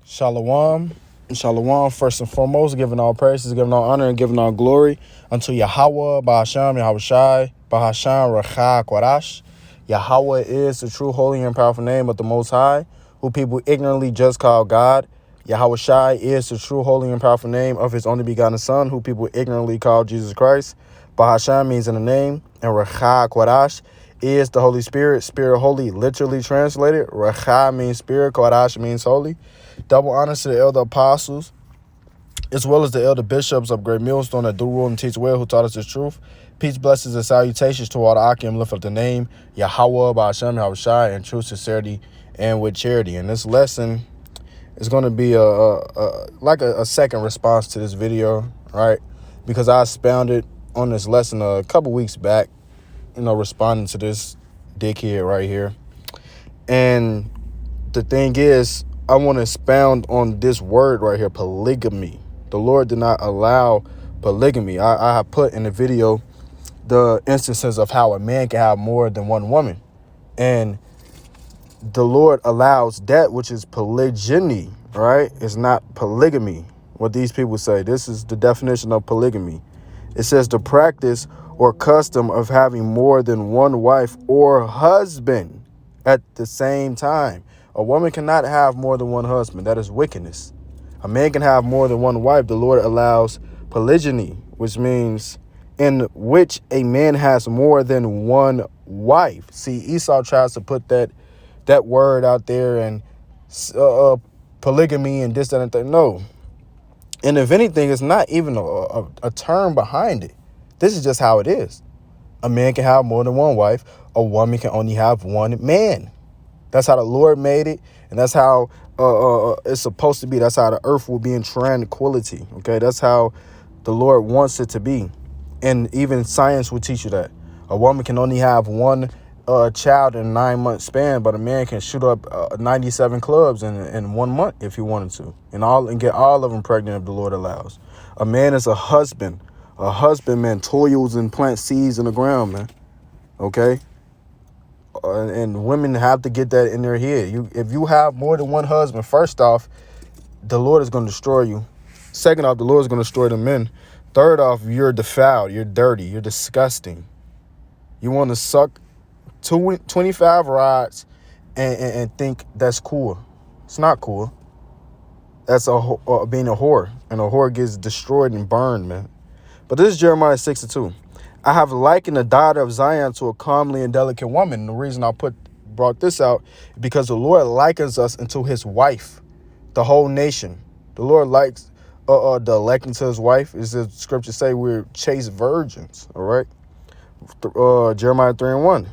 Shalom. Shalom. First and foremost, giving all praises, giving all honor, and giving all glory unto Yahweh, Bahasham, Yahushai, Bahasham, Racha, Kwadash. Yahweh is the true, holy, and powerful name of the Most High, who people ignorantly just call God. Yahushai is the true, holy, and powerful name of his only begotten Son, who people ignorantly call Jesus Christ. Bahasham means in the name, and Racha, Kwadash is the Holy Spirit. Spirit holy, literally translated. Racha means spirit, Kwadash means holy. Double honors to the elder apostles, as well as the elder bishops of Great Millstone that do rule and teach well, who taught us the truth. Peace, blessings, and salutations to all the Akim, lift up the name Yahweh, Ba'ashem, Yahushai, in true sincerity and with charity. And this lesson is going to be a second response to this video, right? Because I expounded on this lesson a couple weeks back, responding to this dickhead right here. And the thing is, I want to expound on this word right here, polygamy. The Lord did not allow polygamy. I have put in the video the instances of how a man can have more than one woman. And the Lord allows that which is polygyny, right? It's not polygamy, what these people say. This is the definition of polygamy. It says the practice or custom of having more than one wife or husband at the same time. A woman cannot have more than one husband. That is wickedness. A man can have more than one wife. The Lord allows polygyny, which means in which a man has more than one wife. See, Esau tries to put that word out there and polygamy and this, that, and that. No. And if anything, it's not even a term behind it. This is just how it is. A man can have more than one wife. A woman can only have one man. That's how the Lord made it, and that's how it's supposed to be. That's how the earth will be in tranquility, okay? That's how the Lord wants it to be. And even science will teach you that. A woman can only have one child in a 9-month span, but a man can shoot up 97 clubs in 1 month if he wanted to, and get all of them pregnant if the Lord allows. A man is a husband. A husbandman toils and plants seeds in the ground, man, okay? And women have to get that in their head. If you have more than one husband, first off, the Lord is going to destroy you. Second off, the Lord is going to destroy the men. Third off, you're defiled. You're dirty. You're disgusting. You want to suck 25 rods and think that's cool. It's not cool. That's being a whore. And a whore gets destroyed and burned, man. But this is Jeremiah 6:2. I have likened the daughter of Zion to a comely and delicate woman. And the reason I brought this out is because the Lord likens us into his wife, the whole nation. The Lord likes the electing to his wife. As the scripture say, we're chaste virgins, all right? Jeremiah 3:1. It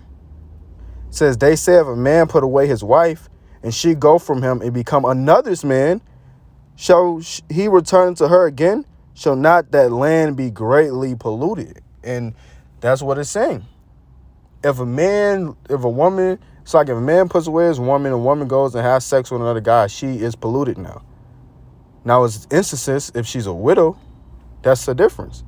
says, they say if a man put away his wife and she go from him and become another's man, shall he return to her again? Shall not that land be greatly polluted? And that's what it's saying. If a man puts away his woman, a woman goes and has sex with another guy, she is polluted now. Now, it's instances, if she's a widow, that's the difference.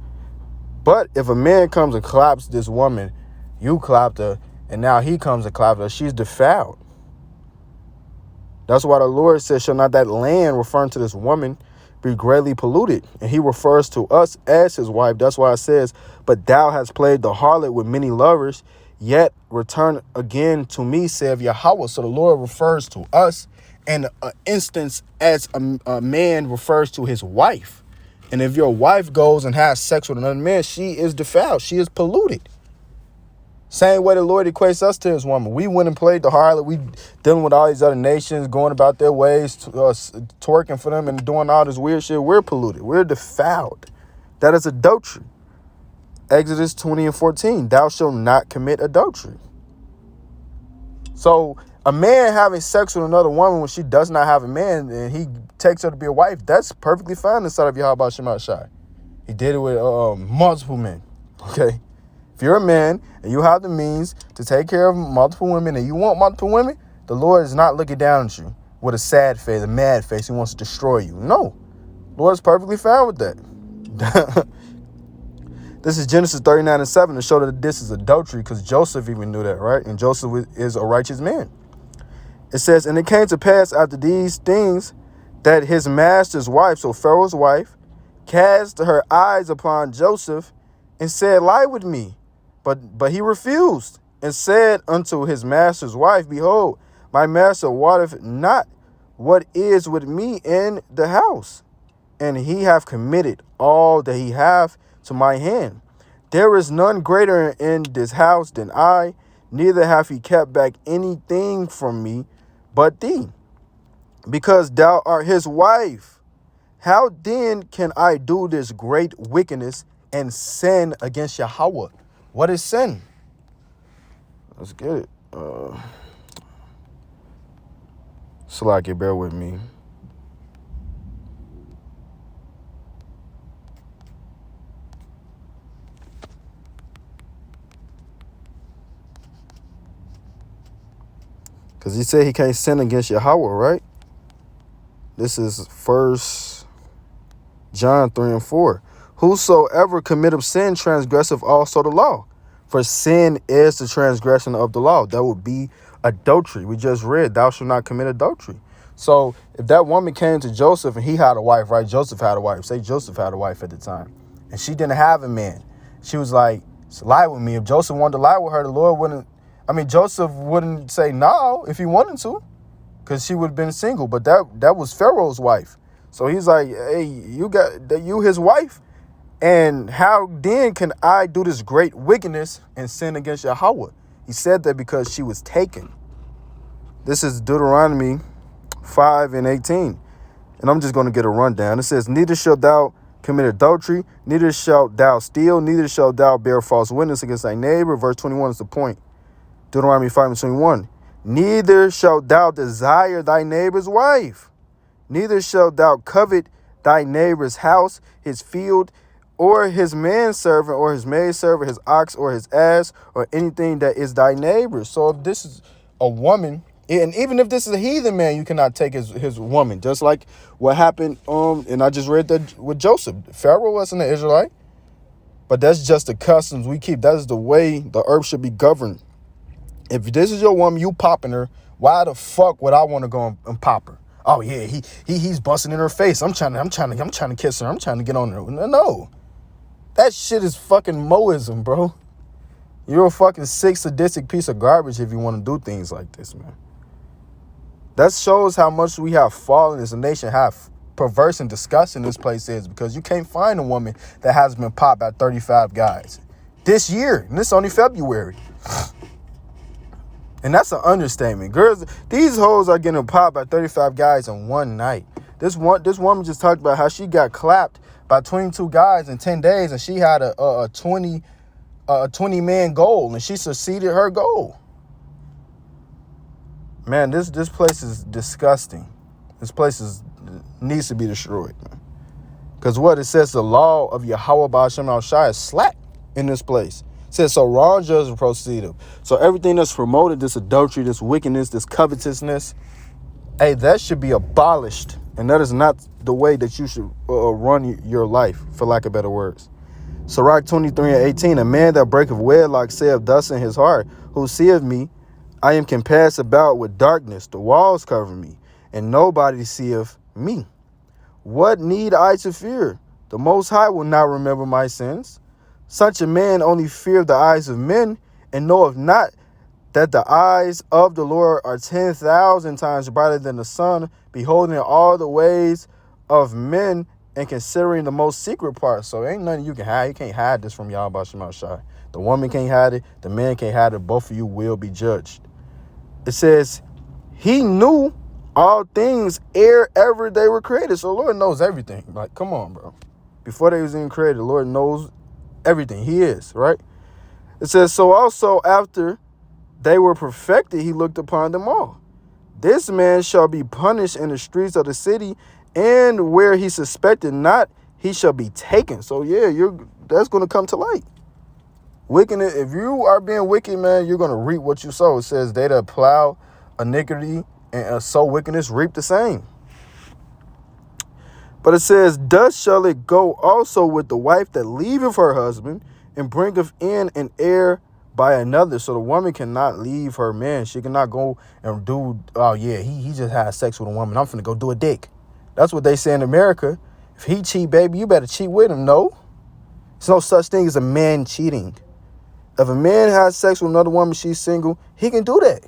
But if a man comes and claps this woman, you clapped her, and now he comes and claps her, she's defiled. That's why the Lord says, shall not that land, referring to this woman, be greatly polluted? And he refers to us as his wife. That's why it says, but thou hast played the harlot with many lovers, yet return again to me, saith Yahweh. So the Lord refers to us in an instance as a man refers to his wife. And if your wife goes and has sex with another man, she is defiled. She is polluted. Same way the Lord equates us to his woman. We went and played the harlot. We dealing with all these other nations, going about their ways, twerking for them and doing all this weird shit. We're polluted. We're defiled. That is adultery. Exodus 20:14. Thou shalt not commit adultery. So a man having sex with another woman when she does not have a man and he takes her to be a wife, that's perfectly fine inside of Yahweh Shema Shai. He did it with multiple men. Okay. If you're a man and you have the means to take care of multiple women and you want multiple women, the Lord is not looking down at you with a sad face, a mad face. He wants to destroy you. No, the Lord is perfectly fine with that. This is Genesis 39:7 to show that this is adultery, because Joseph even knew that, right? And Joseph is a righteous man. It says, and it came to pass after these things that his master's wife, so Pharaoh's wife, cast her eyes upon Joseph and said, lie with me. But he refused and said unto his master's wife, behold, my master wotteth not what is with me in the house, and he hath committed all that he hath to my hand. There is none greater in this house than I, neither hath he kept back anything from me but thee, because thou art his wife. How then can I do this great wickedness and sin against Yahweh? What is sin? Let's get it. Salaki, bear with me. Because he said he can't sin against Yahweh, right? This is 1 John 3 and 4. Whosoever committeth sin transgresseth also the law. For sin is the transgression of the law. That would be adultery. We just read, thou shalt not commit adultery. So if that woman came to Joseph and he had a wife, right? Joseph had a wife. Say Joseph had a wife at the time. And she didn't have a man. She was like, lie with me. If Joseph wanted to lie with her, the Lord wouldn't. Joseph wouldn't say no if he wanted to, because she would have been single. But that was Pharaoh's wife. So he's like, hey, you his wife. And how then can I do this great wickedness and sin against Yahweh? He said that because she was taken. This is Deuteronomy 5 and 18. And I'm just going to get a rundown. It says, neither shalt thou commit adultery, neither shalt thou steal, neither shalt thou bear false witness against thy neighbor. Verse 21 is the point. Deuteronomy 5 and 21. Neither shalt thou desire thy neighbor's wife, neither shalt thou covet thy neighbor's house, his field, or his manservant, or his maidservant, his ox, or his ass, or anything that is thy neighbor. So if this is a woman, and even if this is a heathen man, you cannot take his woman. Just like what happened, and I just read that with Joseph. Pharaoh wasn't an Israelite, but that's just the customs we keep. That is the way the earth should be governed. If this is your woman, you popping her, why the fuck would I want to go and pop her? Oh yeah, he's busting in her face. I'm trying to kiss her. I'm trying to get on her. No. That shit is fucking Moism, bro. You're a fucking sick, sadistic piece of garbage if you want to do things like this, man. That shows how much we have fallen as a nation, how perverse and disgusting this place is, because you can't find a woman that has been popped by 35 guys this year. And this is only February. And that's an understatement. Girls, these hoes are getting popped by 35 guys in one night. This woman just talked about how she got clapped by 22 guys in 10 days, and she had a 20 man goal, and she succeeded her goal. Man, this place is disgusting. This place needs to be destroyed. Because what it says, the law of Yahweh Ba'ashem Al-Shai is slack in this place. It says, so wrong judgment proceedeth. So everything that's promoted, this adultery, this wickedness, this covetousness, hey, that should be abolished. And that is not the way that you should run your life, for lack of better words. Sirach 23 and 18, a man that breaketh wedlock saith thus in his heart, who seeth me, I am compassed about with darkness, the walls cover me, and nobody seeth me. What need I to fear? The Most High will not remember my sins. Such a man only feareth the eyes of men, and knoweth not that the eyes of the Lord are 10,000 times brighter than the sun, beholding all the ways of men and considering the most secret parts. So ain't nothing you can hide. You can't hide this from Yahweh Shema Shai. The woman can't hide it. The man can't hide it. Both of you will be judged. It says, he knew all things ere ever they were created. So the Lord knows everything. Like, come on, bro. Before they was even created, the Lord knows everything. He is, right? It says, so also after they were perfected, he looked upon them all. This man shall be punished in the streets of the city, and where he suspected not, he shall be taken. So yeah, that's going to come to light. Wickedness, if you are being wicked, man, you're going to reap what you sow. It says they that plow iniquity and sow wickedness reap the same. But it says, thus shall it go also with the wife that leaveth her husband and bringeth in an heir by another. So the woman cannot leave her man. She cannot go and do, oh yeah, he just had sex with a woman, I'm finna go do a dick. That's what they say in America. If he cheat, baby, you better cheat with him. No. There's no such thing as a man cheating. If a man has sex with another woman, she's single, he can do that.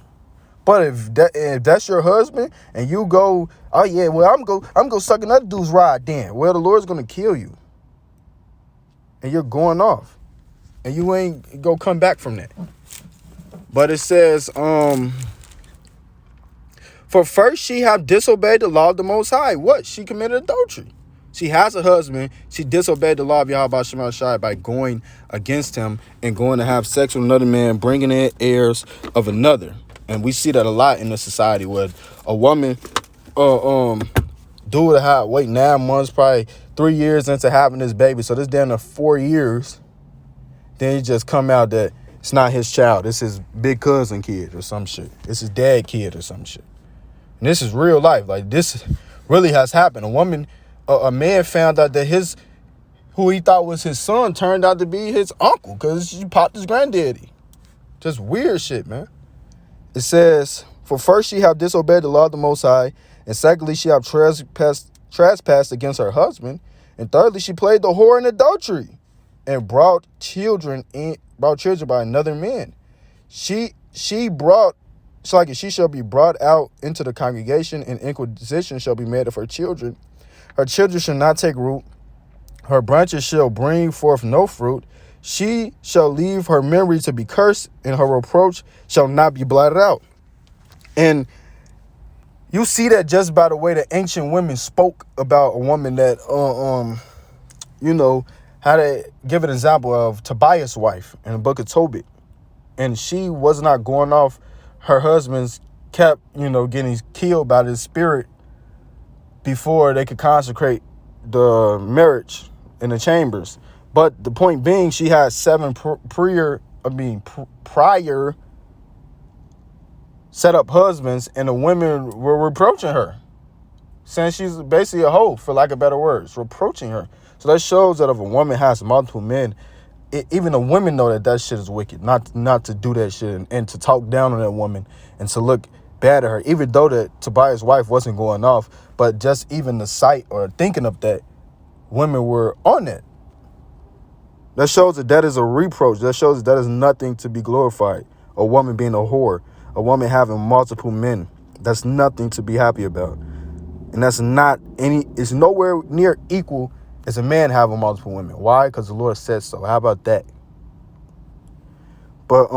But if that's your husband and you go, oh yeah, well, I'm go suck another dude's rod then. Well, the Lord's gonna kill you. And you're going off. And you ain't go come back from that. But it says, for first she have disobeyed the law of the Most High. What? She committed adultery. She has a husband. She disobeyed the law of Yahweh Shema Shai by going against him and going to have sex with another man, bringing in heirs of another. And we see that a lot in the society where a woman, dude have wait 9 months, probably 3 years into having this baby. So this down to 4 years. Then he just come out that it's not his child. It's his big cousin kid or some shit. It's his dad kid or some shit. And this is real life. Like, this really has happened. A man found out that who he thought was his son turned out to be his uncle because she popped his granddaddy. Just weird shit, man. It says, for first she have disobeyed the law of the Most High, and secondly she have trespassed against her husband, and thirdly she played the whore in adultery, and brought children by another man. She shall be brought out into the congregation, and inquisition shall be made of her children. Her children shall not take root. Her branches shall bring forth no fruit. She shall leave her memory to be cursed, and her reproach shall not be blotted out. And you see that just by the way the ancient women spoke about a woman that, how to give an example of Tobias' wife in the book of Tobit. And she was not going off. Her husband's kept, getting killed by this spirit before they could consecrate the marriage in the chambers. But the point being, she had 7 prior set up husbands, and the women were reproaching her, saying she's basically a hoe, for lack of better words, reproaching her. So that shows that if a woman has multiple men, even the women know that shit is wicked, not to do that shit and to talk down on that woman and to look bad at her, even though that Tobias' wife wasn't going off. But just even the sight or thinking of that, women were on that. That shows that is a reproach. That shows that is nothing to be glorified. A woman being a whore, a woman having multiple men, that's nothing to be happy about. And it's nowhere near equal as a man having multiple women. Why? Because the Lord said so. How about that? But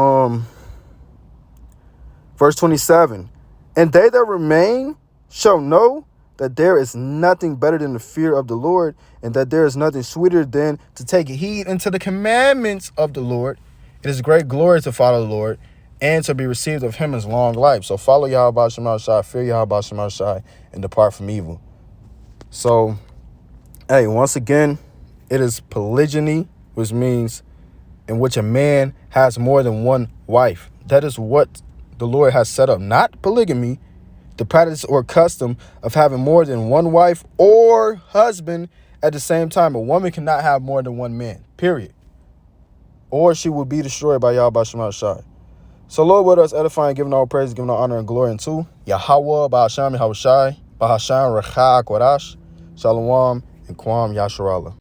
verse 27, and they that remain shall know that there is nothing better than the fear of the Lord, and that there is nothing sweeter than to take heed unto the commandments of the Lord. It is great glory to follow the Lord, and to be received of him is long life. So follow Yahweh Shema Shai, fear Yahweh Shema Shai, and depart from evil. So, hey, once again, it is polygyny, which means in which a man has more than one wife. That is what the Lord has set up, not polygamy, the practice or custom of having more than one wife or husband at the same time. A woman cannot have more than one man, period. Or she will be destroyed by Yahweh Shema Shai. So Lord, with us edifying, giving all praise, giving all honor and glory unto Yahweh, Ba'asham Yahushai, Ba'asham Recha Kodash, Shalom, and Kwam Yasharallah.